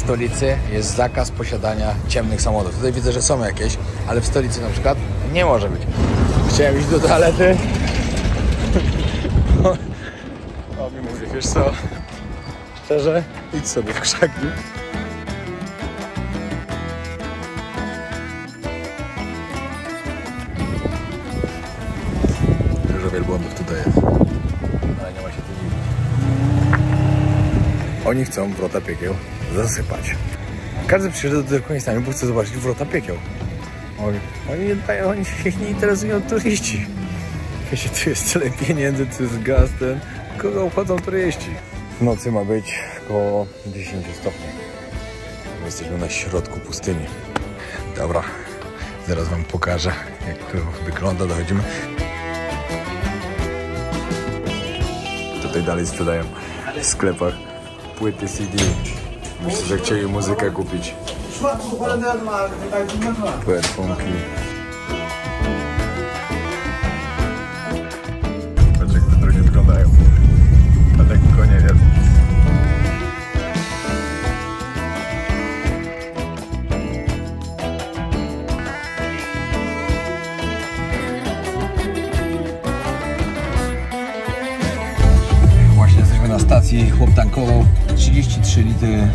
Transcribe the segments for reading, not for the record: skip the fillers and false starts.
stolicy jest zakaz posiadania ciemnych samochodów. Tutaj widzę, że są jakieś, ale w stolicy na przykład nie może być. Chciałem iść do toalety. O, mi mówi, wiesz co? Szczerze, idź sobie w krzaki. Dużo wielbłądów tutaj jest, ale nie ma się tu nic. Oni chcą wrota piekieł zasypać. Każdy przyjeżdża do Turkmenistanu, bo chce zobaczyć wrota piekieł. Oni się nie interesują turyści. Wiecie, tu jest tyle pieniędzy, tu jest gaz, kogo obchodzą turyści. W nocy ma być około 10 stopni. Jesteśmy na środku pustyni. Dobra, zaraz wam pokażę, jak to wygląda. Dochodzimy. Tutaj dalej sprzedają w sklepach płyty CD. Myślę, że chcieli muzykę kupić. Perfumki. Patrz, jak te drogi wyglądają. A tak konie jest. Właśnie jesteśmy na stacji, chłop tankował 33 litry.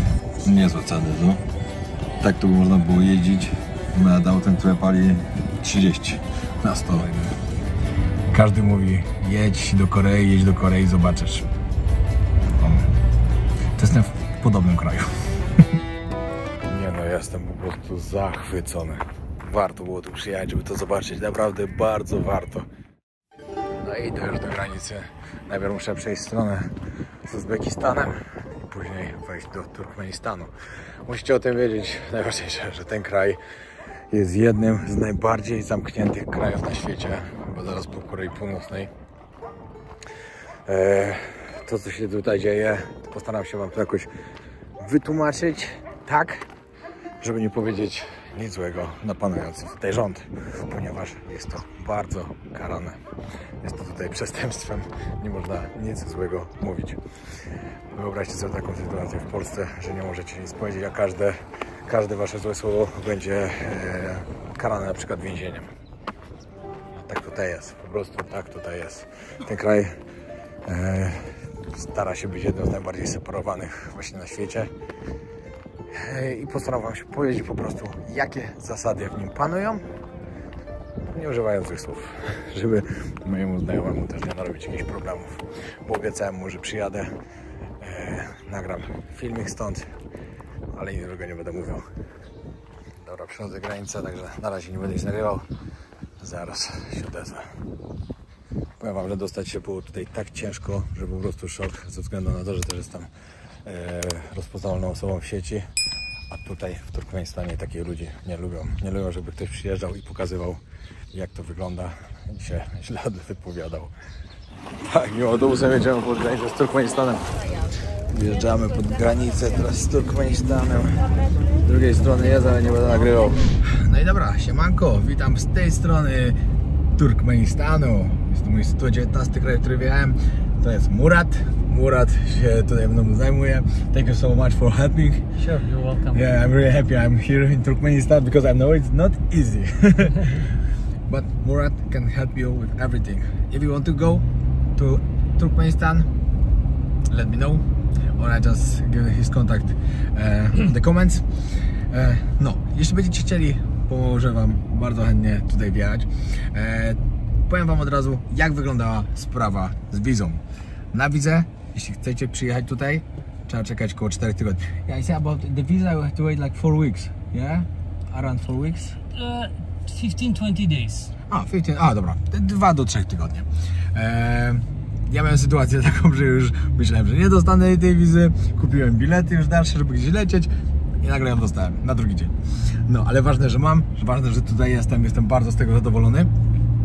Niezłe ceny, no. Tak tu można było jeździć nad autem, które pali 30 na 100. Każdy mówi, jedź do Korei, zobaczysz. To jestem w podobnym kraju. Nie no, jestem po prostu zachwycony. Warto było tu przyjechać, żeby to zobaczyć. Naprawdę bardzo warto. No i to już do granicy. Najpierw muszę przejść stronę z Uzbekistanem i później wejść do Turkmenistanu. Musicie o tym wiedzieć, najważniejsze, że ten kraj jest jednym z najbardziej zamkniętych krajów na świecie, bo zaraz po Korei Północnej. To, co się tutaj dzieje, to postaram się wam to jakoś wytłumaczyć tak, żeby nie powiedzieć nic złego na panujący tutaj rząd, ponieważ jest to bardzo karane. Jest to tutaj przestępstwem, nie można nic złego mówić. Wyobraźcie sobie taką sytuację w Polsce, że nie możecie nic powiedzieć, a każde wasze złe słowo będzie karane na przykład więzieniem. Tak tutaj jest, po prostu tak tutaj jest. Ten kraj stara się być jednym z najbardziej separowanych właśnie na świecie. I postaram wam się powiedzieć po prostu, jakie zasady w nim panują, nie używając złych słów, żeby mojemu znajomemu też nie narobić jakichś problemów. Bo obiecałem mu, że przyjadę, nagram filmik stąd, ale nic złego nie będę mówił. Dobra, przechodzę granicę, także na razie nie będę nic nagrywał. Zaraz się odezwę. Powiem wam, że dostać się było tutaj tak ciężko, że po prostu szok, ze względu na to, że też jestem rozpoznawalną osobą w sieci, a tutaj w Turkmenistanie takich ludzi nie lubią. Nie lubią, żeby ktoś przyjeżdżał i pokazywał, jak to wygląda i się źle wypowiadał. Tak, i autobusem jedziemy pod granicę z Turkmenistanem. Wjeżdżamy pod granicę teraz z Turkmenistanem. Z drugiej strony jest, ale nie będę nagrywał. No i dobra, siemanko, witam z tej strony Turkmenistanu. Jest to mój 119 kraj, który wjechałem. To jest Murat. Murat się tutaj mną zajmuje. Thank you so much for helping. Sure, you're welcome. Yeah, I'm really happy I'm here in Turkmenistan because I know it's not easy. But Murat can help you with everything. If you want to go to Turkmenistan, let me know. Or I just give his contact in the comments. No, jeśli będziecie chcieli, pomożę wam bardzo chętnie tutaj wjechać. Powiem wam od razu, jak wyglądała sprawa z wizą. Na wizę, jeśli chcecie przyjechać tutaj, trzeba czekać około 4 tygodni. Yeah, I say about the visa, you have to wait like 4 weeks. Yeah? Around 4 weeks? 15-20 days. Dobra, 2 do 3 tygodnie. Ja miałem sytuację taką, że już myślałem, że nie dostanę tej wizy. Kupiłem bilety już dalsze, żeby gdzieś lecieć i nagle ją dostałem na drugi dzień. No, ale ważne, że mam, ważne, że tutaj jestem bardzo z tego zadowolony.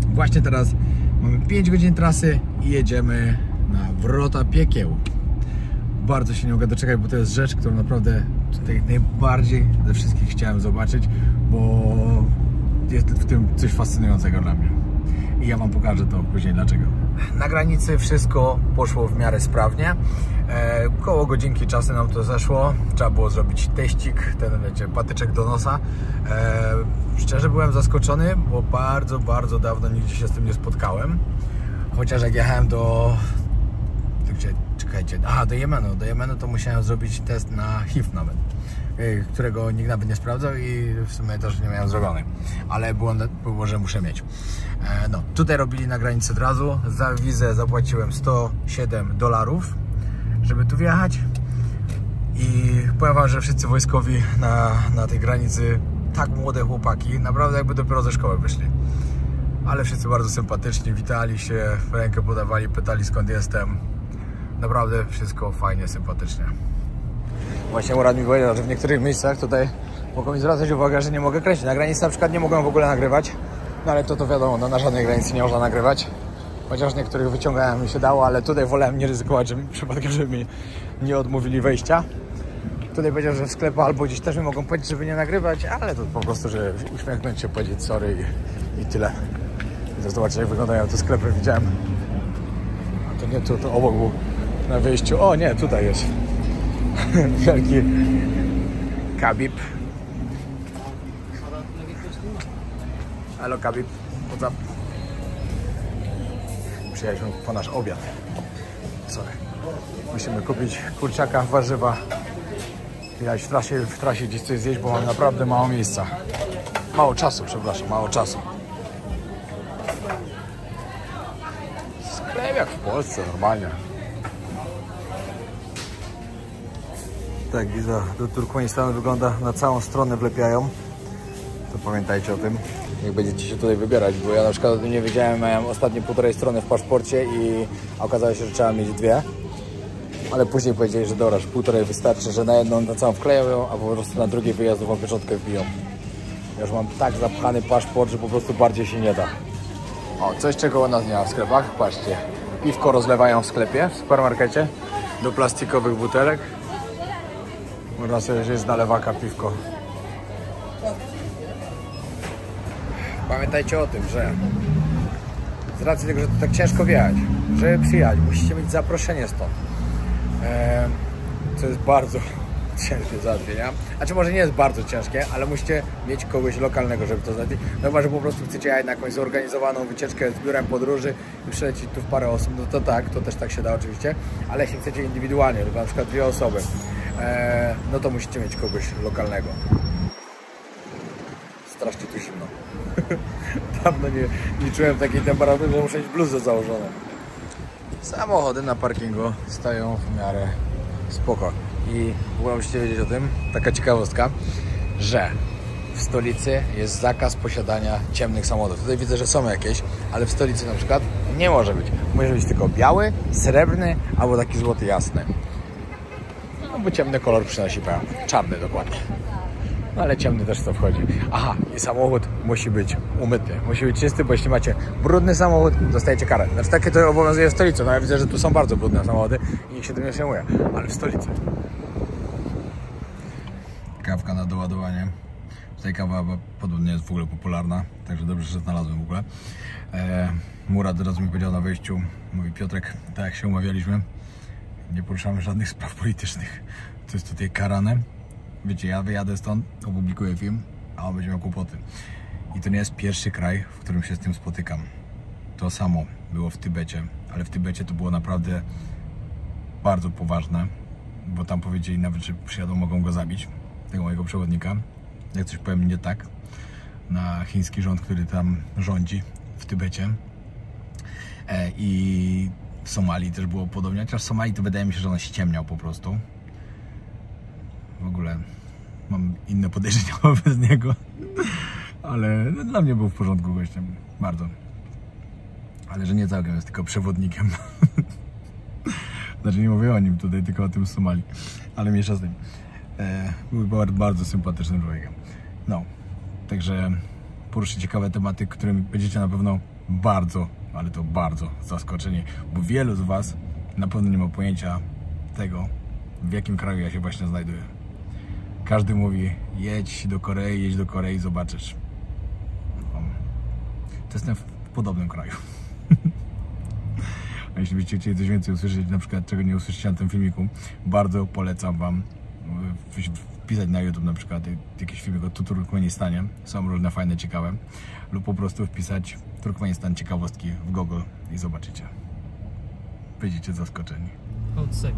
Właśnie teraz mamy 5 godzin trasy i jedziemy na wrota piekieł. Bardzo się nie mogę doczekać, bo to jest rzecz, którą naprawdę tutaj najbardziej ze wszystkich chciałem zobaczyć, bo jest w tym coś fascynującego dla mnie. I ja wam pokażę to później dlaczego. Na granicy wszystko poszło w miarę sprawnie. Koło godzinki czasu nam to zeszło. Trzeba było zrobić teścik, ten wiecie, patyczek do nosa. Szczerze byłem zaskoczony, bo bardzo dawno nigdzie się z tym nie spotkałem. Chociaż jak jechałem do Jemenu to musiałem zrobić test na HIV nawet, którego nikt nawet nie sprawdzał i w sumie też nie miałem zrobiony, ale było, że muszę mieć. No, tutaj robili na granicy od razu. Za wizę zapłaciłem $107, żeby tu wjechać i powiem wam, że wszyscy wojskowi na tej granicy, tak młode chłopaki, naprawdę jakby dopiero ze szkoły wyszli. Ale wszyscy bardzo sympatyczni, witali się, rękę podawali, pytali skąd jestem. Naprawdę wszystko fajnie, sympatycznie. Właśnie Murat mi powiedział, że w niektórych miejscach tutaj mogą mi zwracać uwagę, że nie mogę kręcić. Na granicy na przykład nie mogłem w ogóle nagrywać. No ale to wiadomo, no na żadnej granicy nie można nagrywać. Chociaż niektórych wyciągałem i się dało, ale tutaj wolałem nie ryzykować, żeby przypadkiem, żeby mi nie odmówili wejścia. Tutaj powiedział, że w sklepie albo gdzieś też mi mogą powiedzieć, żeby nie nagrywać, ale to po prostu, że uśmiechnąć się, powiedzieć sorry i tyle. I zobaczyć, jak wyglądają te sklepy, widziałem. A to nie tu, to obok był na wyjściu. O nie, tutaj jest wielki Khabib. Halo Khabib, what's up? Przyjechaliśmy po nasz obiad. Sorry. Musimy kupić kurczaka, warzywa. Jechać w trasie gdzieś coś zjeść, bo mam naprawdę mało miejsca. Mało czasu, przepraszam, mało czasu. Sklep jak w Polsce, normalnie. Tak, wiza do Turkmenistanu wygląda, na całą stronę wlepiają. To pamiętajcie o tym, jak będziecie się tutaj wybierać, bo ja na przykład o tym nie wiedziałem, miałem ostatnie 1,5 strony w paszporcie i okazało się, że trzeba mieć 2. Ale później powiedzieli, że dobra, że 1,5 wystarczy, że na jedną na całą wkleją, a po prostu na drugiej wyjazdową pieczątkę wbiją. Ja już mam tak zapchany paszport, że po prostu bardziej się nie da. O, coś czego u nas nie ma w sklepach, patrzcie. Piwko rozlewają w sklepie, w supermarkecie, do plastikowych butelek. Można sobie wziąć z nalewaka piwko. Pamiętajcie o tym, że z racji tego, że to tak ciężko wjechać, żeby przyjechać, musicie mieć zaproszenie stąd. Co jest bardzo ciężkie do załatwienia. Znaczy może nie jest bardzo ciężkie, ale musicie mieć kogoś lokalnego, żeby to załatwić. No chyba, że po prostu chcecie jechać na jakąś zorganizowaną wycieczkę z biurem podróży i przylecieć tu w parę osób, no to tak, to też tak się da oczywiście, ale jeśli chcecie indywidualnie, lub na przykład 2 osoby, no to musicie mieć kogoś lokalnego. Strasznie tu zimno. Dawno nie czułem takiej temperatury, że muszę mieć bluzę założoną. Samochody na parkingu stoją w miarę spoko. I w ogóle musicie wiedzieć o tym, taka ciekawostka, że w stolicy jest zakaz posiadania ciemnych samochodów. Tutaj widzę, że są jakieś, ale w stolicy na przykład nie może być. Może być tylko biały, srebrny albo taki złoty jasny. No bo ciemny kolor przynosi pełen. Czarny dokładnie. No ale ciemny też to wchodzi. Aha, i samochód musi być umyty. Musi być czysty, bo jeśli macie brudny samochód, dostajecie karę. Znaczy takie to obowiązuje w stolicy. No ja widzę, że tu są bardzo brudne samochody i nikt się tym nie przejmuje. Ale w stolicy. Kawka na doładowanie. Tutaj kawa podobnie jest w ogóle popularna. Także dobrze, że znalazłem w ogóle. Murat od razu mi powiedział na wejściu. Mówi Piotrek, tak jak się umawialiśmy, nie poruszamy żadnych spraw politycznych. To jest tutaj karane. Wiecie, ja wyjadę stąd, opublikuję film, a on będzie miał kłopoty. I to nie jest pierwszy kraj, w którym się z tym spotykam. To samo było w Tybecie, ale w Tybecie to było naprawdę bardzo poważne, bo tam powiedzieli nawet, że przyjadą, mogą go zabić, tego mojego przewodnika. Jak coś powiem nie tak, na chiński rząd, który tam rządzi w Tybecie. I w Somalii też było podobnie, chociaż w Somalii to wydaje mi się, że on ściemniał po prostu. W ogóle mam inne podejrzenia wobec niego, ale dla mnie był w porządku gościem, bardzo. Ale że nie całkiem, jest tylko przewodnikiem. Znaczy nie mówię o nim tutaj, tylko o tym z Somalii, ale mniejsza z tym. Był bardzo sympatycznym człowiekiem. No, także poruszę ciekawe tematy, którymi będziecie na pewno bardzo, ale to bardzo zaskoczeni, bo wielu z was na pewno nie ma pojęcia tego, w jakim kraju ja się właśnie znajduję. Każdy mówi, jedź do Korei, zobaczysz. To jestem w podobnym kraju. A jeśli byście chcieli coś więcej usłyszeć, na przykład czego nie usłyszycie na tym filmiku, bardzo polecam Wam wpisać na YouTube na przykład jakiś filmik o Turkmenistanie. Są różne fajne, ciekawe. Lub po prostu wpisać Turkmenistan ciekawostki w Google i zobaczycie. Będziecie zaskoczeni. Outside.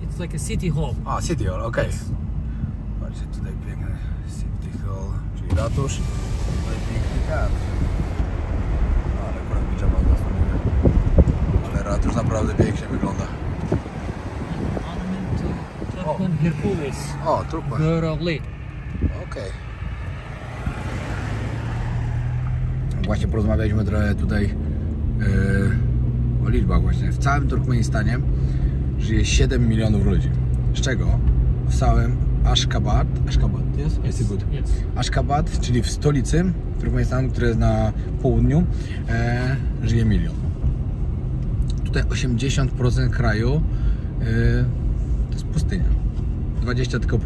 It's like a city hall. A, City Hall, okej. Patrzcie, tutaj piękny City Hall, czyli ratusz. Tutaj piękny teatr. Ale akurat pijama zasłoniony. Ale ratusz naprawdę pięknie wygląda. Turkmen Hercules. O, Turkmen. Lovely. Okej. Właśnie porozmawialiśmy trochę tutaj o liczbach właśnie. W całym Turkmenistanie żyje 7 milionów ludzi. Z czego w całym Ashgabat, yes? Yes. Ashgabat, czyli w stolicy Turkmenistanu, która jest na południu, żyje 1 milion. Tutaj 80% kraju to jest pustynia. 20% tylko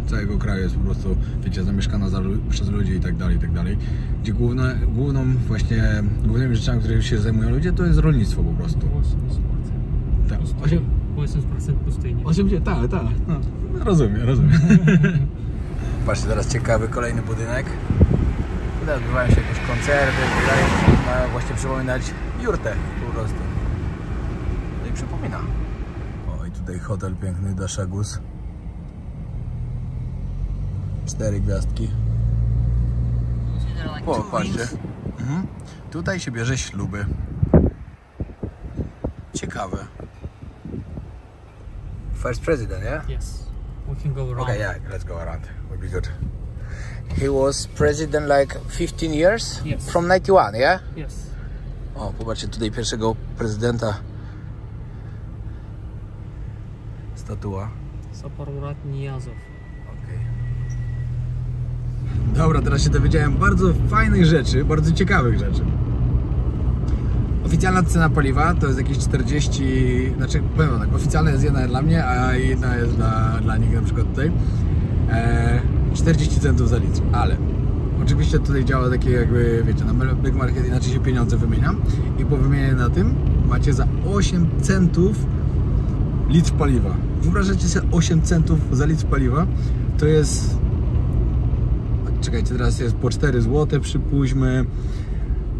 całego kraju jest po prostu, wiecie, zamieszkana przez ludzi i tak dalej, Gdzie głównymi rzeczami, którymi się zajmują ludzie, to jest rolnictwo po prostu. 80% pustyni. 80%, tak. No, rozumiem. Patrzcie, teraz ciekawy kolejny budynek. Tutaj odbywają się jakieś koncerty, tutaj mają właśnie przypominać jurtę po prostu. No i przypomina. O, i tutaj hotel piękny Dashagus. 4 gwiazdki. Patrzcie. Tutaj się bierze śluby. Ciekawe. First president, yeah? Yes. We can go around. Okay, yeah, let's go around. Would be good. He was president like 15 years? Yes. From 91, yeah? Yes. O, popatrzcie, tutaj pierwszego prezydenta. Statua. Saparmurat Niyazov. Dobra, teraz się dowiedziałem bardzo fajnych rzeczy, bardzo ciekawych rzeczy. Oficjalna cena paliwa to jest jakieś 40, znaczy powiem tak, oficjalna jest jedna dla mnie, a jedna jest dla nich na przykład tutaj. 40 centów za litr, ale oczywiście tutaj działa takie jakby, wiecie, na Black Market inaczej się pieniądze wymienia i po wymianie na tym macie za 8 centów litr paliwa. Wyobrażacie sobie 8 centów za litr paliwa? To jest... Czekajcie, teraz jest po 4 zł, przypuśćmy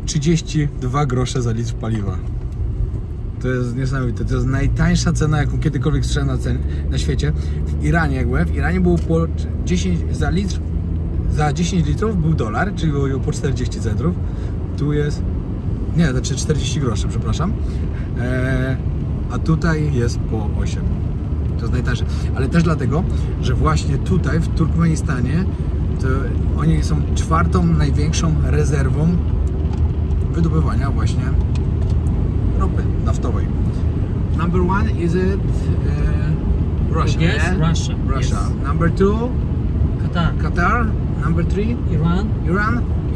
32 grosze za litr paliwa. To jest niesamowite, to jest najtańsza cena, jaką kiedykolwiek słyszałem na świecie. W Iranie, jak byłem, w Iranie było po 10 za litr, za 10 litrów był dolar, czyli było po 40 centów. Tu jest, nie, znaczy 40 groszy, przepraszam. A tutaj jest po 8. To jest najtańsze, ale też dlatego, że właśnie tutaj w Turkmenistanie to oni są 4. największą rezerwą wydobywania właśnie ropy naftowej. Number 1 is it Russia? Yes, yeah? Russia. Russia. Yes. Number 2 Qatar. Number 3 Iran.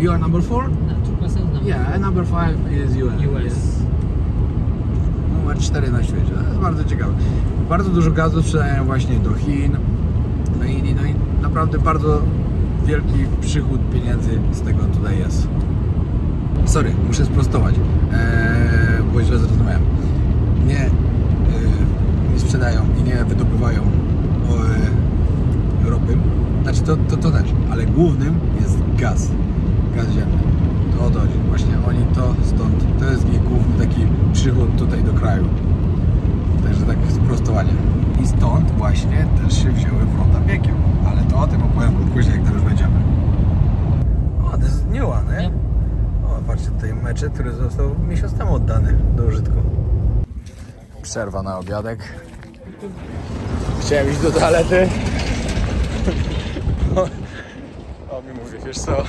You are number 4? No, Turkmenistan. Yeah, number 5 is US. US. Numer 4 na świecie. To jest bardzo ciekawe. Bardzo dużo gazu sprzedają właśnie do Chin, do Indii, no i naprawdę bardzo wielki przychód pieniędzy z tego tutaj jest. Sorry, muszę sprostować, bo źle zrozumiałem. Nie sprzedają i nie wydobywają ropy. Znaczy to też, ale głównym jest gaz ziemny. To o to chodzi. Właśnie oni to jest ich główny taki przychód tutaj do kraju. Także tak sprostowanie. I stąd właśnie też się wzięły wrota piekieł. Ale to o tym opowiem później, jak tam już będziemy. O, to jest new one, nie? O, patrzcie, tutaj meczet, który został miesiąc temu oddany do użytku. Przerwa na obiadek. Chciałem iść do toalety. O, mi mówi, wiesz co?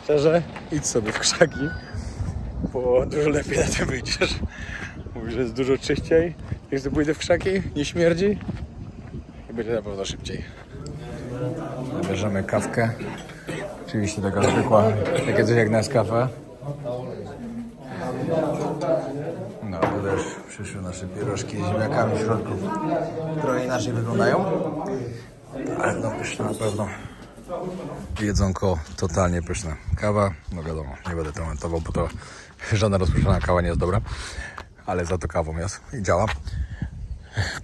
Szczerze, idź sobie w krzaki, bo dużo lepiej na tym wyjdziesz. Mówi, że jest dużo czyściej. Jak to pójdę w krzaki, nie śmierdzi i będzie na pewno szybciej. Bierzemy kawkę. Oczywiście taka zwykła, takie coś jak Nescafe. No, to też przyszły nasze pierożki z ziemniakami w środku. Trochę inaczej wyglądają, ale no pyszne na pewno. Jedzonko totalnie pyszne. Kawa, no wiadomo, nie będę komentował, bo to żadna rozpuszczona kawa nie jest dobra. ale za to kawą jest i działa.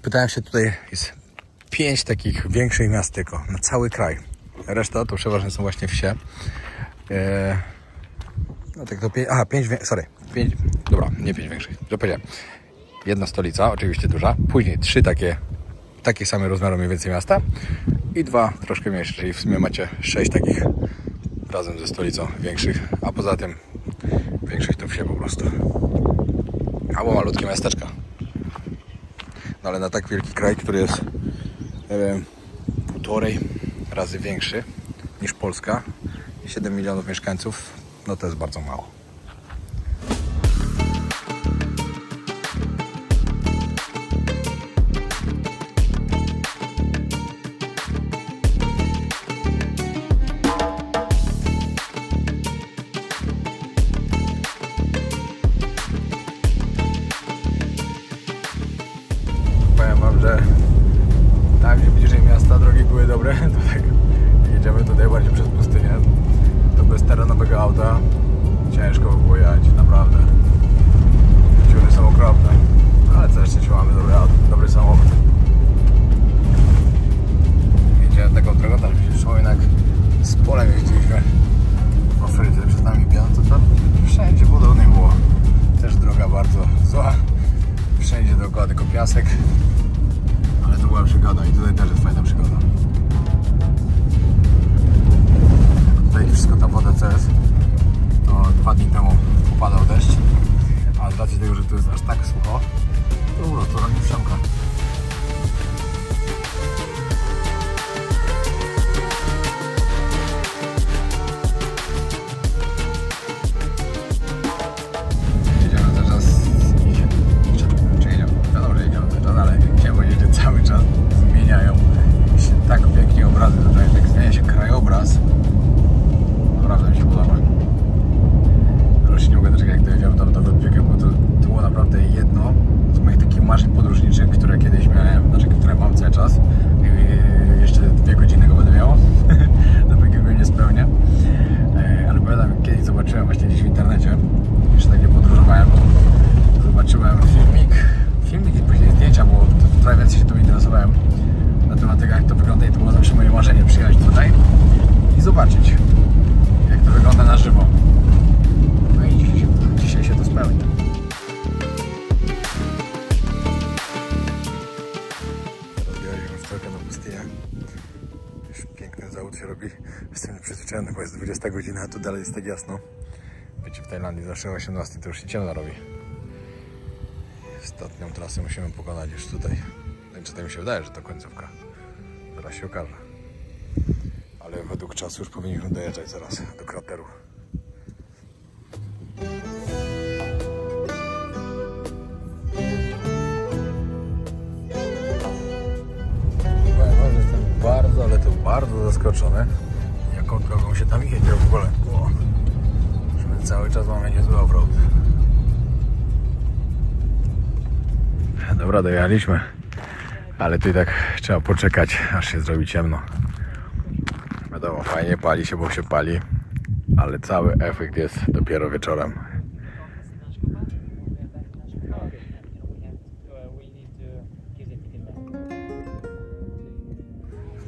Pytałem się, tutaj jest 5 takich większych miast tylko na cały kraj. Reszta to przeważnie są właśnie wsie. No tak to 5, 5, dobra, nie 5 większych, że powiedziałem. Jedna stolica, oczywiście duża, później 3 takie same rozmiaru mniej więcej miasta i 2 troszkę mniejsze, czyli w sumie macie 6 takich razem ze stolicą większych, a poza tym większych to wsie po prostu. Albo malutkie miasteczka. No ale na tak wielki kraj, który jest 1,5 razy większy niż Polska i 7 milionów mieszkańców, no to jest bardzo mało. Powiem wam, że tam gdzie bliżej miasta drogi były dobre, to tak jedziemy tutaj bardziej przez pustynię, to bez terenowego auta ciężko by było jechać, naprawdę. Dziury są okropne, ale co jeszcze mamy dobry samochód. Jedziemy taką drogą, tam się przypominam, jak z polem jeździliśmy w Afryce, przed nami pian, to tam wszędzie podobnie było. Też droga bardzo zła, wszędzie dookoła tylko piasek, ale to była przygoda i tutaj też jest fajna przygoda. Tutaj wszystko ta woda co jest, to 2 dni temu upadał deszcz, a z racji tego, że tu jest aż tak sucho, to robi wsiąka. Zobaczyć, jak to wygląda na żywo. No i dzisiaj się to spełni. Teraz jedziemy w trochę na pustynię. Już piękny zachód się robi. Jestem przyzwyczajony, bo jest 20 godzina, a tu dalej jest tak jasno. Wiecie, w Tajlandii zawsze o 18 to już się ciemno robi. Ostatnią trasę musimy pokonać już tutaj. Znaczy, tak mi się wydaje, że to końcówka. Zaraz się okaże. Ale według czasu już powinniśmy dojeżdżać zaraz do krateru. Powiem wam, że jestem bardzo, ale to bardzo zaskoczony, jaką drogą się tam jedzie w ogóle. My cały czas mamy niezły offroad. Dobra, dojechaliśmy, ale tu i tak trzeba poczekać, aż się zrobi ciemno. Wiadomo, fajnie pali się, bo się pali, ale cały efekt jest dopiero wieczorem.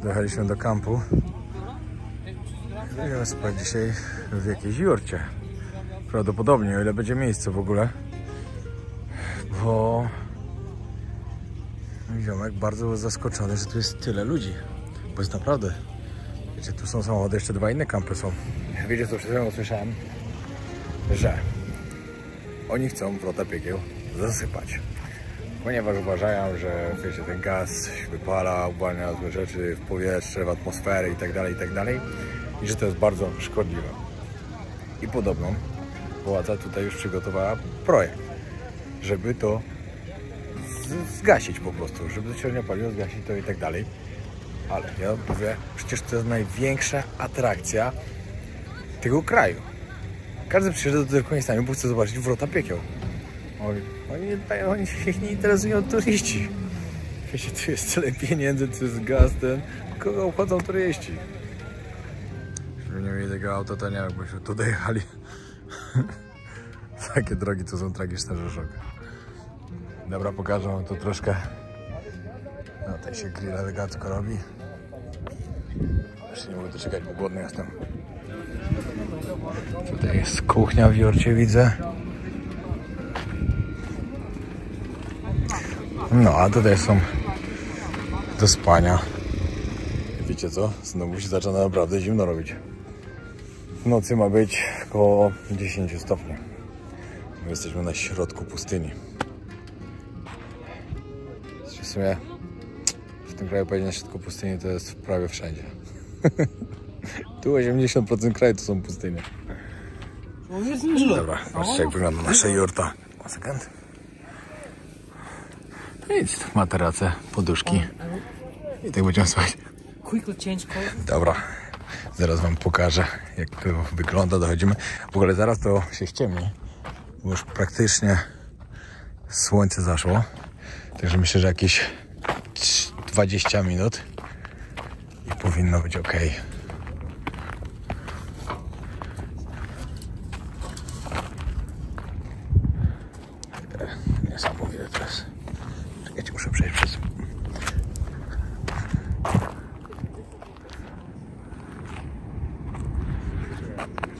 Dojechaliśmy do kampu. Będziemy spać dzisiaj w jakiejś jurcie. Prawdopodobnie, o ile będzie miejsce w ogóle. Bo ziomek bardzo był zaskoczony, że tu jest tyle ludzi. Bo jest naprawdę... Wiecie, tu są samochody, jeszcze 2 inne kampy są. Wiecie, co przed chwilą usłyszałem? Że oni chcą Wrota Piekieł zasypać. Ponieważ uważają, że wiecie, ten gaz wypala, uwalnia złe rzeczy w powietrze, w atmosferę itd. I że to jest bardzo szkodliwe. I podobno władza tutaj już przygotowała projekt, żeby to zgasić po prostu, żeby średnio paliwo zgasić to itd. Ale ja mówię, przecież to jest największa atrakcja tego kraju. Każdy przyjeżdża do Turkmenistanu, bo chce zobaczyć Wrota Piekieł. Oni się nie interesują turyści. Wiecie, tu jest tyle pieniędzy, tu jest gaz, kogo obchodzą turyści. Żeby nie mieli tego auta, to nie wiem, byśmy tu dojechali. Takie drogi to są tragiczne, że szok. Dobra, pokażę wam to troszkę. No, tutaj się grill elegancko robi. Jeszcze nie mogę doczekać, bo głodny jestem. Tutaj jest kuchnia w Jurcie, widzę. No, a tutaj są do spania. Wiecie co? Znowu się zaczyna naprawdę zimno robić. W nocy ma być około 10 stopni. My jesteśmy na środku pustyni. W sumie w tym kraju powiedzieć na środku pustyni to jest prawie wszędzie. Tu 80% kraju to są pustynie. Dobra, patrzcie jak wygląda nasza jurta. One second. Nic, materace, poduszki. I tak będziemy spać. Dobra, zaraz wam pokażę jak to wygląda, dochodzimy. W ogóle zaraz to się ściemni, bo już praktycznie słońce zaszło. Także myślę, że jakieś 20 minut i powinno być ok. Niesamowite to jest. Czekajcie, muszę przejść przez...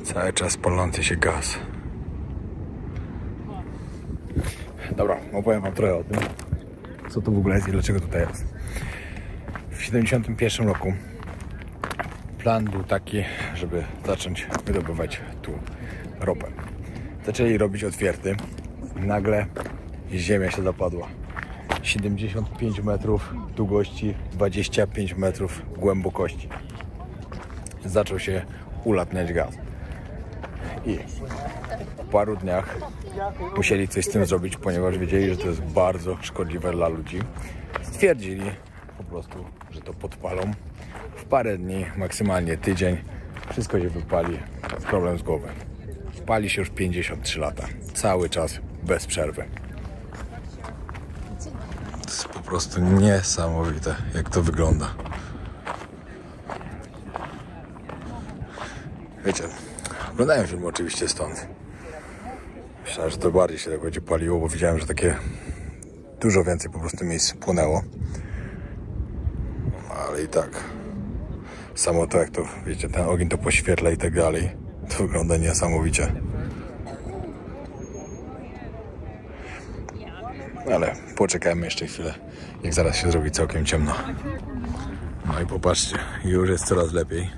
Cały czas palący się gaz. Dobra, opowiem wam trochę o tym, co to w ogóle jest i dlaczego tutaj jest. W 1971 roku plan był taki, żeby zacząć wydobywać tu ropę. Zaczęli robić otwierty. Nagle ziemia się zapadła. 75 metrów długości, 25 metrów głębokości. Zaczął się ulatniać gaz. I po paru dniach musieli coś z tym zrobić, ponieważ wiedzieli, że to jest bardzo szkodliwe dla ludzi. Stwierdzili po prostu, że to podpalą. W parę dni, maksymalnie tydzień, wszystko się wypali, problem z głowy. Pali się już 53 lata. Cały czas, bez przerwy. To jest po prostu niesamowite, jak to wygląda. Wiecie, oglądałem film oczywiście stąd. Myślałem, że to bardziej się tak będzie paliło, bo widziałem, że takie dużo więcej po prostu miejsc płonęło. Ale i tak samo to, jak to, wiecie, ten ogień to poświetla i tak dalej, to wygląda niesamowicie. Ale poczekajmy jeszcze chwilę, jak zaraz się zrobi całkiem ciemno. No i popatrzcie, już jest coraz lepiej.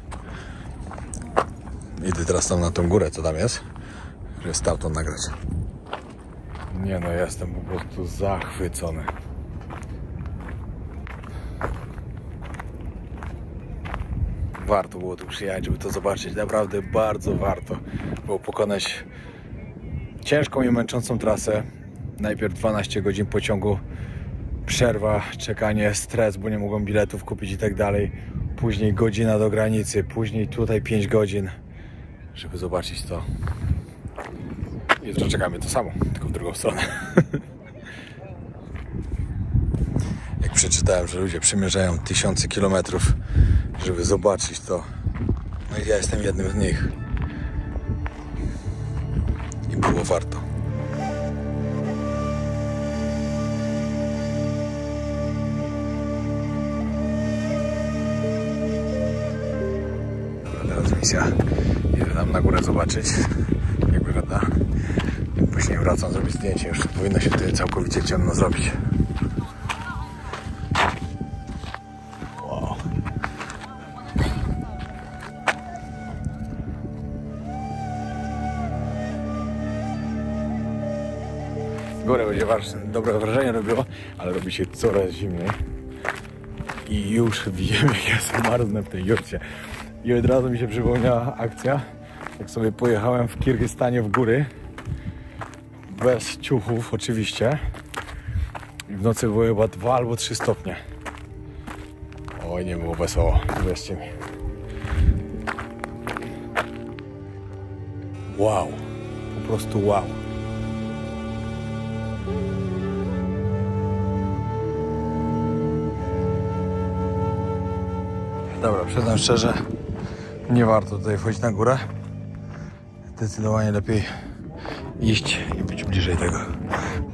Idę teraz tam na tą górę, co tam jest, żeby stamtąd nagrać. Nie no, jestem po prostu zachwycony. Warto było tu przyjechać, żeby to zobaczyć. Naprawdę bardzo warto było pokonać ciężką i męczącą trasę. Najpierw 12 godzin pociągu, przerwa, czekanie, stres, bo nie mogłem biletów kupić i tak dalej. Później godzina do granicy, później tutaj 5 godzin, żeby zobaczyć to. Jutro czekamy to samo, tylko w drugą stronę. Jak przeczytałem, że ludzie przemierzają 1000 kilometrów, żeby zobaczyć to, no i ja jestem jednym z nich. I było warto. Dobra, teraz misja. Idę tam na górę zobaczyć, jak wygląda. Później wracam zrobić zdjęcie. Już powinno się tutaj całkowicie ciemno zrobić. Wow. Górę będzie dobre wrażenie robiło, ale robi się coraz zimniej. I już wiem, jak ja zmarznę w tej jurcie. I od razu mi się przypomniała akcja, jak sobie pojechałem w Kirgistanie w góry. Bez ciuchów oczywiście. I w nocy były chyba 2 albo 3 stopnie. Oj, nie było wesoło, wierzcie mi. Wow, po prostu wow. Dobra, przyznam szczerze, nie warto tutaj wchodzić na górę. Zdecydowanie lepiej iść i być bliżej tego,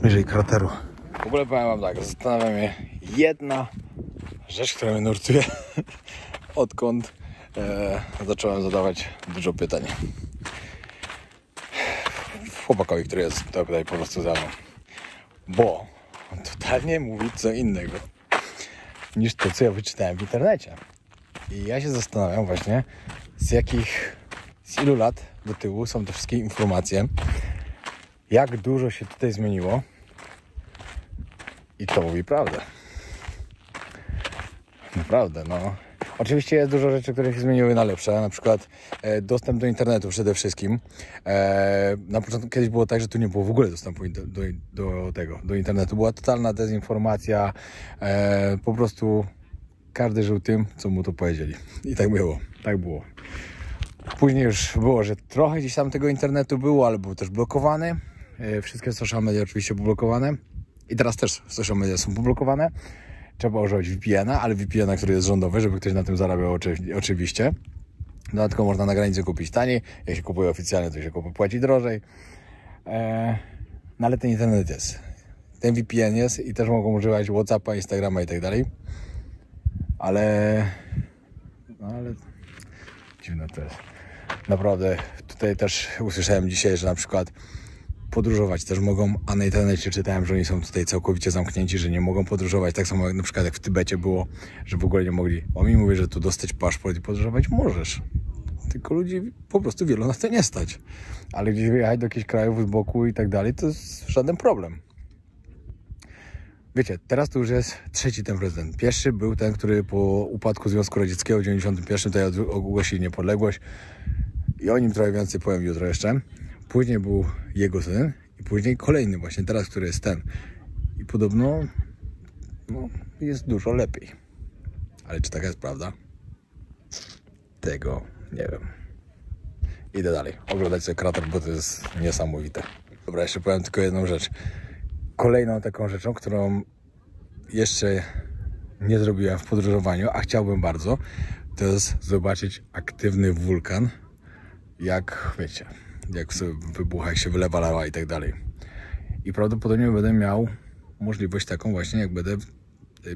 bliżej krateru. W ogóle powiem wam tak, zastanawia mnie jedna rzecz, która mnie nurtuje, odkąd zacząłem zadawać dużo pytań chłopakowi, który jest tutaj po prostu za mną. Bo on totalnie mówi co innego niż to, co ja wyczytałem w internecie. I ja się zastanawiam właśnie, z ilu lat do tyłu są te wszystkie informacje, jak dużo się tutaj zmieniło i kto mówi prawdę. Naprawdę, no. Oczywiście jest dużo rzeczy, które się zmieniły na lepsze, na przykład dostęp do internetu przede wszystkim. Na początku kiedyś było tak, że tu nie było w ogóle dostępu do internetu. Była totalna dezinformacja, po prostu każdy żył tym, co mu to powiedzieli. I tak było. Później już było, że trochę gdzieś tam tego internetu było, ale był też blokowany. Wszystkie social media oczywiście poblokowane. I teraz też social media są poblokowane. Trzeba używać VPN-a, ale VPN-a, który jest rządowy, żeby ktoś na tym zarabiał oczywiście. Dodatkowo można na granicy kupić taniej. Jak się kupuje oficjalnie, to się płaci drożej. No ale ten internet jest. Ten VPN jest i też mogą używać WhatsAppa, Instagrama i tak dalej. Ale dziwne to jest. Naprawdę tutaj też usłyszałem dzisiaj, że na przykład podróżować też mogą, a na internecie czytałem, że oni są tutaj całkowicie zamknięci, że nie mogą podróżować. Tak samo jak na przykład jak w Tybecie było, że w ogóle nie mogli. On mi mówi, że tu dostać paszport i podróżować możesz. Tylko ludzi po prostu wielu na to nie stać. Ale gdzieś wyjechać do jakichś krajów z boku i tak dalej, to jest żaden problem. Wiecie, teraz to już jest trzeci ten prezydent. Pierwszy był ten, który po upadku Związku Radzieckiego w 91 tutaj ogłosili niepodległość. I o nim trochę więcej powiem jutro jeszcze. Później był jego syn i później kolejny właśnie teraz, który jest ten. I podobno jest dużo lepiej. Ale czy taka jest prawda? Tego nie wiem. Idę dalej. Oglądać sobie krater, bo to jest niesamowite. Dobra, jeszcze powiem tylko jedną rzecz. Kolejną taką rzeczą, którą jeszcze nie zrobiłem w podróżowaniu, a chciałbym bardzo, to jest zobaczyć aktywny wulkan. Jak wiecie, jak sobie wybucha, jak się wylewa lawa i tak dalej. I prawdopodobnie będę miał możliwość taką właśnie, jak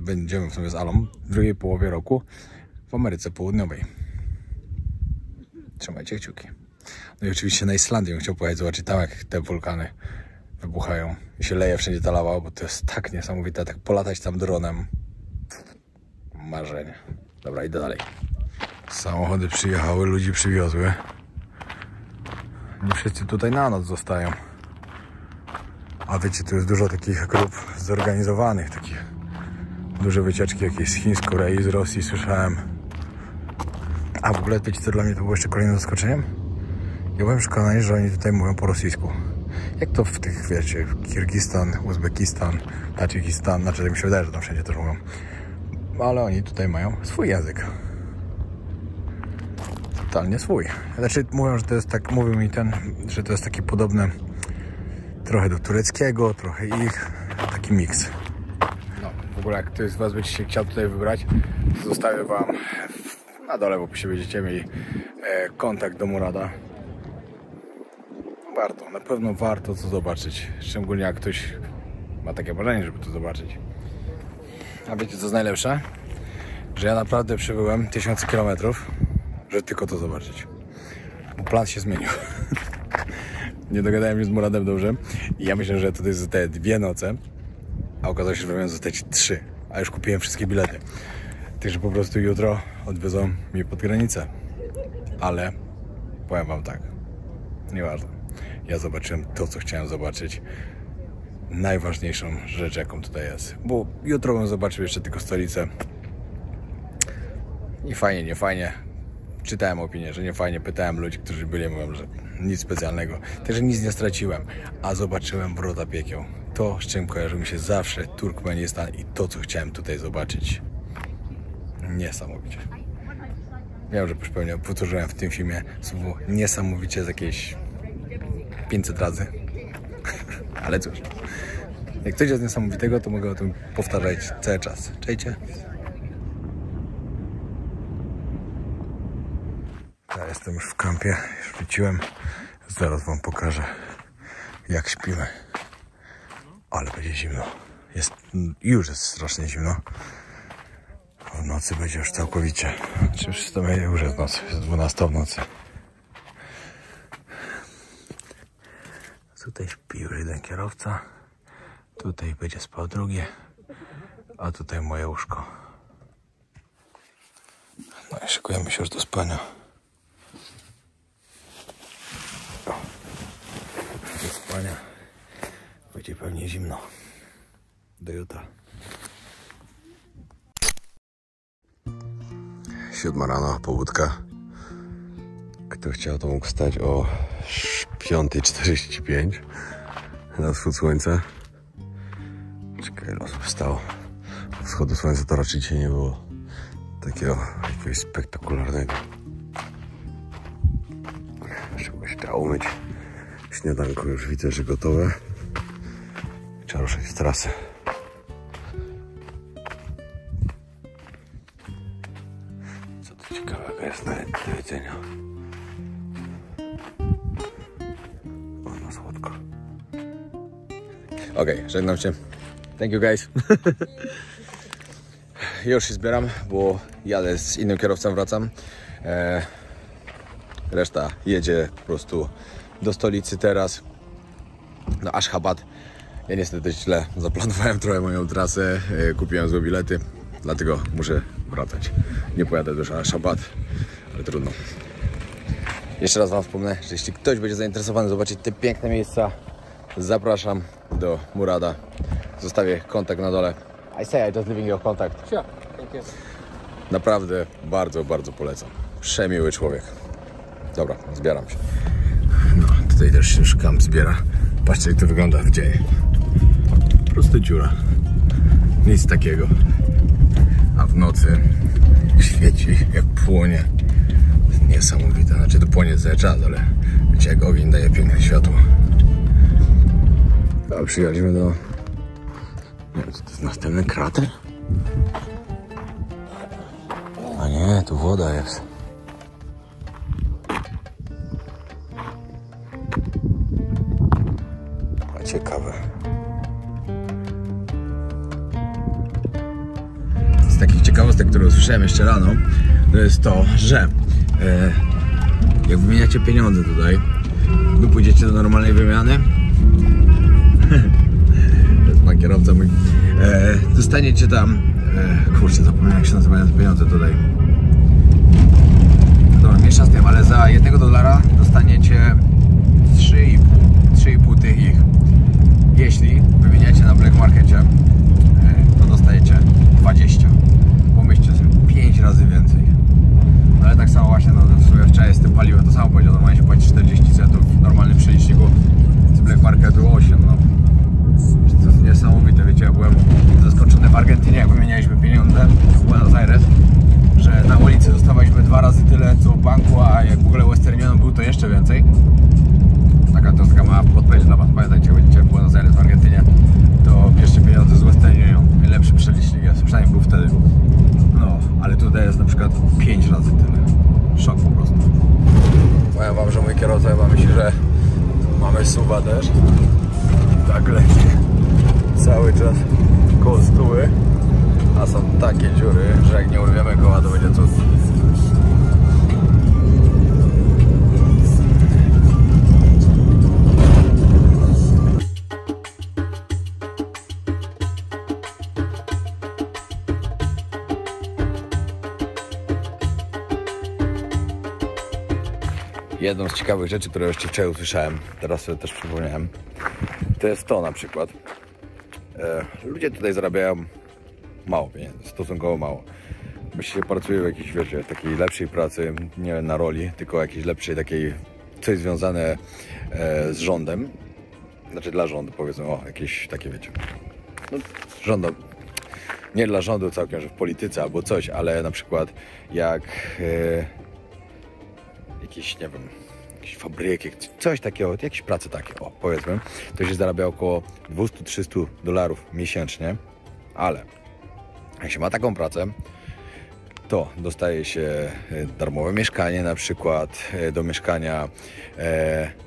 będziemy w sumie z Alą w drugiej połowie roku w Ameryce Południowej. Trzymajcie kciuki. No i oczywiście na Islandię chciał pojechać, zobaczyć tam, jak te wulkany wybuchają i się leje wszędzie ta lawa, bo to jest tak niesamowite, tak polatać tam dronem. Marzenie. Dobra, idę dalej. Samochody przyjechały, ludzi przywiozły. Nie wszyscy tutaj na noc zostają. A wiecie, tu jest dużo takich grup zorganizowanych, takich duże wycieczki jakieś z Chin, z Korei, z Rosji, słyszałem. A w ogóle wiecie, co dla mnie to było jeszcze kolejnym zaskoczeniem? Ja byłem przekonany, że oni tutaj mówią po rosyjsku. Jak to w tych, wiecie, Kirgistan, Uzbekistan, Tadżykistan, znaczy tak mi się wydaje, że tam wszędzie też mówią. Ale oni tutaj mają swój język. Totalnie swój. Znaczy mówią, że to jest tak, mówił mi że to jest takie podobne trochę do tureckiego, trochę ich, taki miks. No, w ogóle jak ktoś z was będzie się chciał tutaj wybrać, to zostawię wam na dole w opisie, będziecie mieli kontakt do Murada. Warto, na pewno warto to zobaczyć, szczególnie jak ktoś ma takie marzenie, żeby to zobaczyć. A wiecie co jest najlepsze? Że ja naprawdę przybyłem 1000 kilometrów, żeby tylko to zobaczyć. Bo plan się zmienił. Nie dogadałem się z Muradem dobrze i ja myślę, że tutaj zostaje 2 noce, a okazało się, że miałem zostać 3, a już kupiłem wszystkie bilety. Także po prostu jutro odwiozą mnie pod granicę. Ale powiem wam tak, nieważne. Ja zobaczyłem to, co chciałem zobaczyć. Najważniejszą rzecz, jaką tutaj jest. Bo jutro bym zobaczył jeszcze tylko stolicę. I fajnie, nie fajnie. Czytałem opinię, że nie fajnie. Pytałem ludzi, którzy byli, mówią, że nic specjalnego. Także nic nie straciłem. A zobaczyłem Wrota Piekieł. To, z czym kojarzył mi się zawsze Turkmenistan i to, co chciałem tutaj zobaczyć. Niesamowicie. Wiem, że powtórzyłem w tym filmie słowo niesamowicie z jakieś 500 razy. Ale cóż, jak coś jest niesamowitego, to mogę o tym powtarzać cały czas. Czejcie. Ja jestem już w kampie, już wróciłem. Zaraz wam pokażę, jak śpimy. Ale będzie zimno. Już jest strasznie zimno. W nocy będzie już całkowicie. Czy już jest noc, jest 12 w nocy. Tutaj śpi już jeden kierowca. Tutaj będzie spał drugi. A tutaj moje łóżko. No i szykujemy się już do spania. Do spania. Będzie pewnie zimno. Do jutra. 7 rano, pobudka. Kto chciał, to mógł wstać o 5:45 na wschód słońca. Czekaj, ile osób wstało. Od wschodu słońca to raczej dzisiaj nie było takiego jakiegoś spektakularnego. Szybko się trzeba umyć. Śniadanko już widzę, że gotowe. Trzeba ruszyć w trasę. Co tu ciekawego jest do jedzenia? O, no słodko. Okej, żegnam się. Thank you guys. Już się zbieram, bo jadę z innym kierowcą, wracam. Reszta jedzie po prostu do stolicy teraz, do Ashgabat. Ja niestety źle zaplanowałem trochę moją trasę, kupiłem złe bilety, dlatego muszę wracać. Nie pojadę do Ashgabat, ale trudno. Jeszcze raz wam wspomnę, że jeśli ktoś będzie zainteresowany zobaczyć te piękne miejsca, zapraszam do Murada. Zostawię kontakt na dole. I say I just leaving your contact. Sure, thank you. Naprawdę bardzo, bardzo polecam. Przemiły człowiek. Dobra, zbieram się. No, tutaj też się już kamp zbiera. Patrzcie, jak to wygląda w dzień. Po prostu dziura. Nic takiego. A w nocy świeci, jak płonie. Jest niesamowite. Znaczy to płonie cały czas, ale wiecie, jak ogień daje piękne światło. A przyjechaliśmy do... Nie wiem, co to jest następny krater? A nie, tu woda jest. A ciekawe. Z takich ciekawostek, które usłyszałem jeszcze rano, to jest to, że jak wymieniacie pieniądze tutaj, wy pójdziecie do normalnej wymiany. To jest pan kierowca mój. Dostaniecie tam, kurczę, zapomniałem, jak się nazywają te pieniądze tutaj. Dobra, mniejsza z tym, ale za $1 dostaniecie 3,5 tych ich. Jeśli wymieniacie na Black Markecie, to dostajecie 20. Pomyślcie sobie, 5 razy więcej. No ale tak samo właśnie, no w sumie wczoraj z tym paliwem to samo powiedział, normalnie się płaci 40 centów w normalnym przeliczniku, z Black Marketu 8, no. To jest niesamowite, wiecie, ja byłem zaskoczony w Argentynie, jak wymienialiśmy pieniądze w Buenos Aires, że na ulicy dostawaliśmy 2 razy tyle co w banku, a jak w ogóle Western Union był, to jeszcze więcej. Taka to taka mała podpowiedź dla was, pamiętajcie, jak będziecie w Buenos Aires w Argentynie, to bierzcie pieniądze z Western Union, najlepszy przelicznik jest, przynajmniej był wtedy. No, ale tutaj jest na przykład 5 razy tyle. Szok po prostu. Powiem wam, że mój kierowca chyba myśli, że mamy suwa też. Tak leci cały czas koło stóły, a są takie dziury, że jak nie urwiemy koła, to będzie cud. Jedną z ciekawych rzeczy, które jeszcze wczoraj usłyszałem, teraz sobie też przypomniałem, to jest to na przykład. Ludzie tutaj zarabiają mało pieniędzy, stosunkowo mało. Jeśli się pracuje w jakiejś, wiecie, takiej lepszej pracy, nie na roli, tylko jakiejś lepszej, takiej, coś związane z rządem, znaczy dla rządu, powiedzmy, o, jakieś takie, wiecie, no, rządu, nie dla rządu całkiem, że w polityce albo coś, ale na przykład jak jakieś, nie wiem, jakieś fabryki, coś takiego, jakieś prace takie, o, powiedzmy, to się zarabia około $200–300 miesięcznie, ale jak się ma taką pracę, to dostaje się darmowe mieszkanie, na przykład do mieszkania.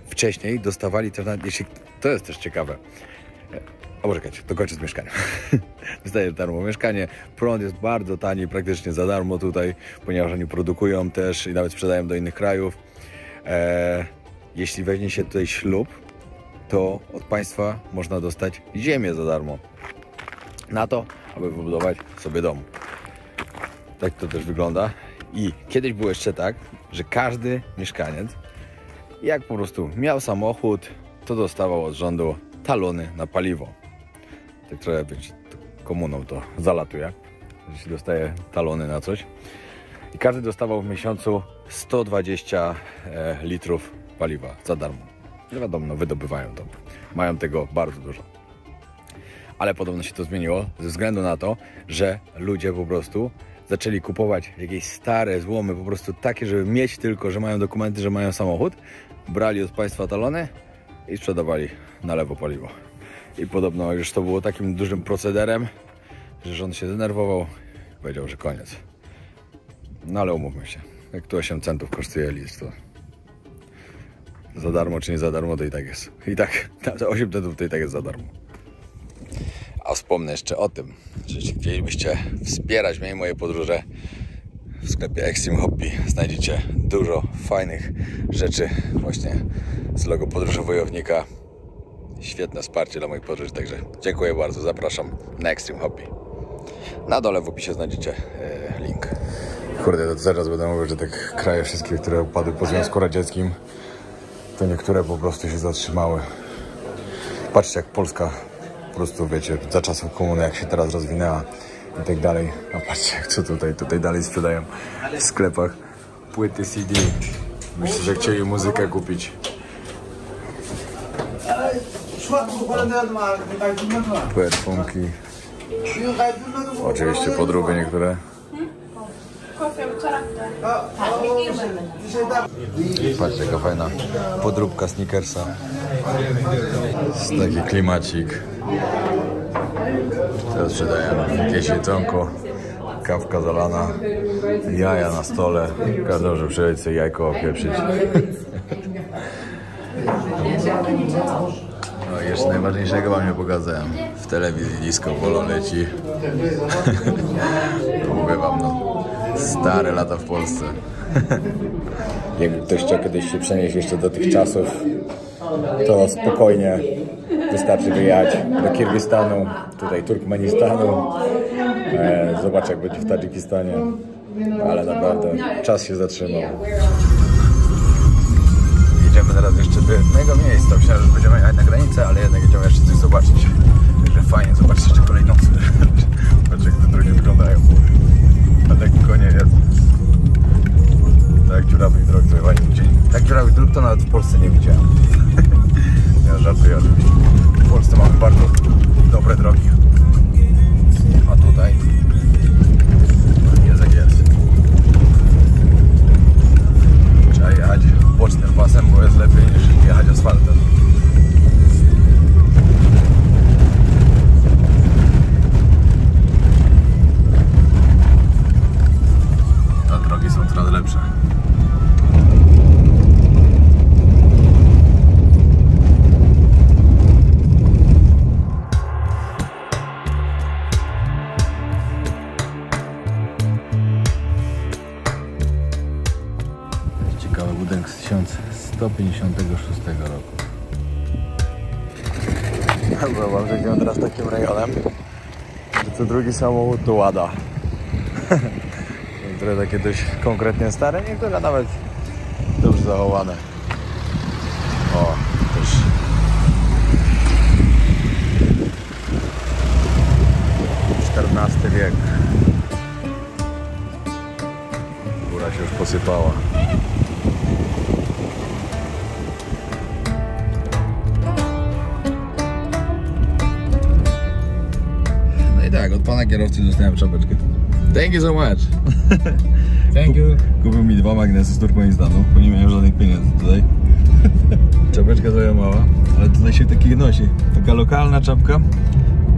Wcześniej dostawali też, jeśli to jest też ciekawe, poczekajcie, dokończę z mieszkaniem. Dostaję darmo mieszkanie, prąd jest bardzo tani, praktycznie za darmo tutaj, ponieważ oni produkują też i nawet sprzedają do innych krajów. Jeśli weźmie się tutaj ślub, to od państwa można dostać ziemię za darmo na to, aby wybudować sobie dom. Tak to też wygląda. I kiedyś było jeszcze tak, że każdy mieszkaniec, jak po prostu miał samochód, to dostawał od rządu talony na paliwo. Tak trochę być komuną to zalatuje, że się dostaje talony na coś. I każdy dostawał w miesiącu 120 litrów paliwa za darmo. No wiadomo, no wydobywają to. Mają tego bardzo dużo. Ale podobno się to zmieniło ze względu na to, że ludzie po prostu zaczęli kupować jakieś stare złomy, po prostu takie, żeby mieć tylko, że mają dokumenty, że mają samochód. Brali od państwa talony i sprzedawali na lewo paliwo. I podobno już to było takim dużym procederem, że rząd się zdenerwował i powiedział, że koniec. No ale umówmy się, jak tu 8 centów kosztuje litr, to za darmo czy nie za darmo, to i tak jest. I tak, za 8 centów to i tak jest za darmo. A wspomnę jeszcze o tym, że jeśli chcielibyście wspierać mnie i moje podróże, w sklepie Extreme Hobby znajdziecie dużo fajnych rzeczy właśnie z logo Podróży Wojownika. Świetne wsparcie dla moich podróży, także dziękuję bardzo, zapraszam na Extreme Hobby. Na dole w opisie znajdziecie link. Kurde, to zaraz będę mówił, że te kraje wszystkie, które upadły po Związku Radzieckim, to niektóre po prostu się zatrzymały. Patrzcie, jak Polska po prostu, wiecie, za czasów komuny, jak się teraz rozwinęła i tak dalej. A patrzcie, co tutaj dalej sprzedają w sklepach. Płyty CD. Myślę, że chcieli muzykę kupić. Perfumki. Oczywiście podróby niektóre. Patrzcie, jaka fajna podróbka Snickersa. Jest taki klimacik. Teraz sprzedaję jakieś jedzonko, kawka zalana, jaja na stole. Każdy może przyjść sobie jajko opieprzyć. No i jeszcze najważniejszego wam nie pokazałem. W telewizji disco polo leci. To mówię wam, no, stare lata w Polsce. Jakby ktoś chciał kiedyś się przenieść jeszcze do tych czasów, to spokojnie wystarczy wyjechać do Kirgistanu, tutaj Turkmenistanu. Zobacz, jak będzie w Tadżykistanie. Ale naprawdę czas się zatrzymał. Jedziemy teraz jeszcze do jednego miejsca. Myślałem, że będziemy jechać na granicę, ale jednak jedziemy jeszcze coś zobaczyć. Także fajnie, zobaczcie jeszcze kolejną. Patrzcie, jak te drogi wyglądają. A taki konie jest. Tak dziurawych dróg, co chyba nie widzieli. Tak dziurawych dróg to nawet w Polsce nie widziałem. Ja żartuję oczywiście. W Polsce mamy bardzo dobre drogi. A tutaj jest jak jest. Trzeba jechać bocznym pasem, bo jest lepiej niż jechać asfaltem. Te drogi są coraz lepsze. Ciekawy budynek z 1156 roku. Zauważ, że idziemy teraz takim rejonem, że co drugi samochód to Łada. Niektóre takie dość konkretnie stare, niektóre nawet dobrze zachowane. O, też XIV wiek. Góra się już posypała. No i tak, od pana kierowcy dostałem czapeczkę. Thank you so much. Thank you. Kupił mi 2 magnesy z Turkmenistanu, bo nie miałem żadnych pieniędzy tutaj. Czapeczka trochę mała, ale tutaj się takich nosi. Taka lokalna czapka.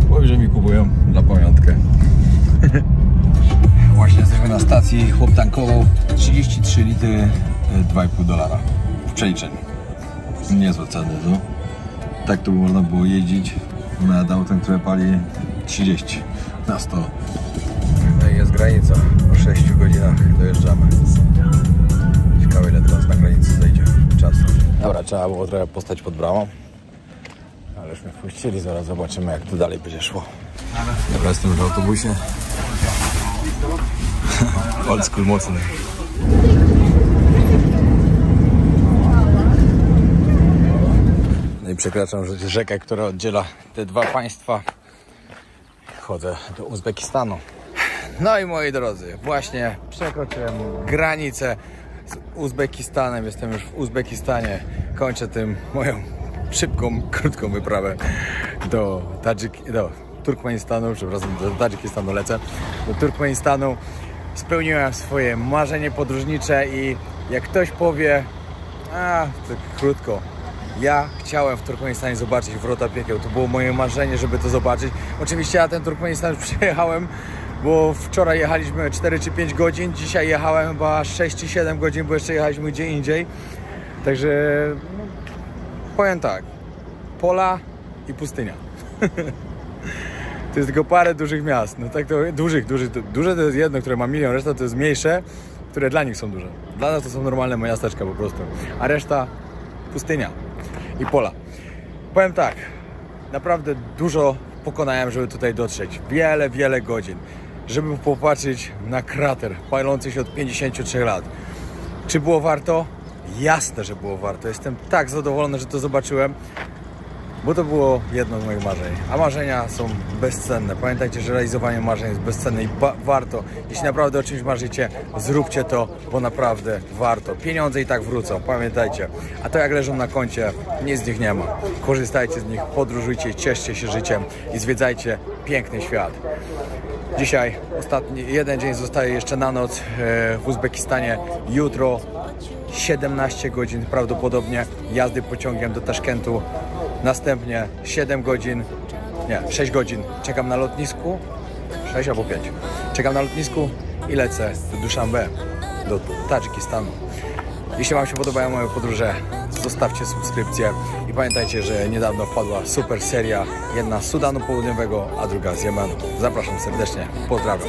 Powiem, że mi kupują na pamiątkę. Właśnie jesteśmy na stacji, chłop tankował 33 litry $2,5 w przeliczeniu. Niezłe ceny, no. Tak to by można było jeździć nad autem, które pali 30 na 100. No i jest granica. Po 6 godzinach dojeżdżamy. Ciekawe, ile teraz na granicy zejdzie czasu. Dobra, trzeba było trochę postać pod bramą. Ale już mnie wpuścili, zaraz zobaczymy, jak to dalej będzie szło. Dobra, jestem w autobusie. Old school mocny. No i przekraczam rzekę, która oddziela te dwa państwa. Chodzę do Uzbekistanu. No i moi drodzy, właśnie przekroczyłem granicę z Uzbekistanem. Jestem już w Uzbekistanie. Kończę tym moją szybką, krótką wyprawę do Turkmenistanu, przepraszam, do Tadżykistanu lecę. Do Turkmenistanu. Spełniłem swoje marzenie podróżnicze i jak ktoś powie, to krótko, ja chciałem w Turkmenistanie zobaczyć Wrota Piekieł. To było moje marzenie, żeby to zobaczyć. Oczywiście ja ten Turkmenistan już przejechałem, bo wczoraj jechaliśmy 4 czy 5 godzin, dzisiaj jechałem chyba 6 czy 7 godzin, bo jeszcze jechaliśmy gdzie indziej. Także powiem tak, pola i pustynia. To jest tylko parę dużych miast. No tak to duże to jest jedno, które ma milion, reszta to jest mniejsze, które dla nich są duże. Dla nas to są normalne miasteczka po prostu, a reszta pustynia i pola. Powiem tak, naprawdę dużo pokonałem, żeby tutaj dotrzeć. Wiele godzin, żeby popatrzeć na krater palący się od 53 lat. Czy było warto? Jasne, że było warto. Jestem tak zadowolony, że to zobaczyłem, bo to było jedno z moich marzeń. A marzenia są bezcenne. Pamiętajcie, że realizowanie marzeń jest bezcenne i warto. Jeśli naprawdę o czymś marzycie, zróbcie to, bo naprawdę warto. Pieniądze i tak wrócą, pamiętajcie. A to jak leżą na koncie, nic z nich nie ma. Korzystajcie z nich, podróżujcie, cieszcie się życiem i zwiedzajcie piękny świat. Dzisiaj jeden dzień zostaje jeszcze na noc w Uzbekistanie. Jutro 17 godzin prawdopodobnie jazdy pociągiem do Taszkentu. Następnie 6 godzin czekam na lotnisku. 6 albo 5. Czekam na lotnisku i lecę do Duszanbe, do Tadżykistanu. Jeśli Wam się podobają moje podróże, zostawcie subskrypcję i pamiętajcie, że niedawno wpadła super seria. Jedna z Sudanu Południowego, a druga z Jemenu. Zapraszam serdecznie. Pozdrawiam.